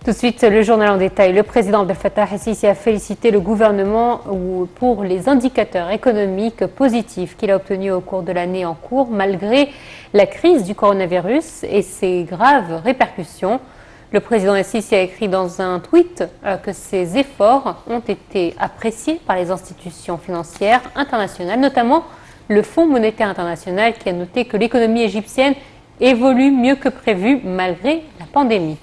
Tout de suite, le journal en détail. Le président Abdel Fattah el-Sisi a félicité le gouvernement pour les indicateurs économiques positifs qu'il a obtenus au cours de l'année en cours, malgré la crise du coronavirus et ses graves répercussions. Le président el-Sisi a écrit dans un tweet que ces efforts ont été appréciés par les institutions financières internationales, notamment le Fonds monétaire international qui a noté que l'économie égyptienne évolue mieux que prévu malgré la pandémie.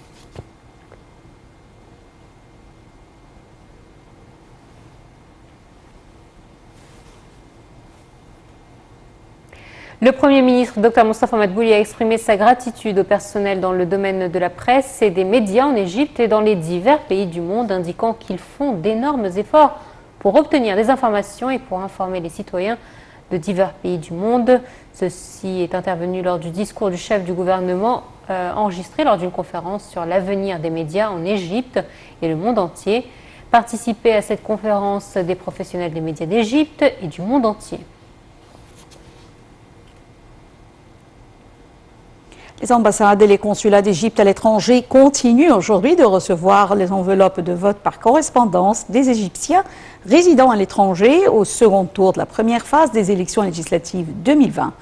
Le Premier ministre, Dr Moustapha Madbouli, a exprimé sa gratitude au personnel dans le domaine de la presse et des médias en Égypte et dans les divers pays du monde, indiquant qu'ils font d'énormes efforts pour obtenir des informations et pour informer les citoyens de divers pays du monde. Ceci est intervenu lors du discours du chef du gouvernement enregistré lors d'une conférence sur l'avenir des médias en Égypte et le monde entier. Participaient à cette conférence des professionnels des médias d'Égypte et du monde entier. Les ambassades et les consulats d'Égypte à l'étranger continuent aujourd'hui de recevoir les enveloppes de vote par correspondance des Égyptiens résidant à l'étranger au second tour de la première phase des élections législatives 2020.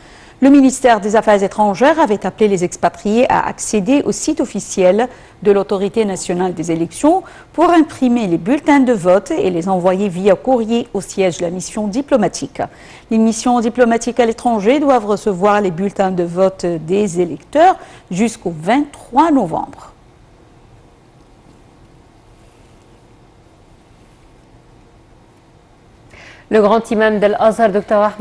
Le ministère des Affaires étrangères avait appelé les expatriés à accéder au site officiel de l'Autorité nationale des élections pour imprimer les bulletins de vote et les envoyer via courrier au siège de la mission diplomatique. Les missions diplomatiques à l'étranger doivent recevoir les bulletins de vote des électeurs jusqu'au 23 novembre. Le grand imam d'Al-Azhar, Dr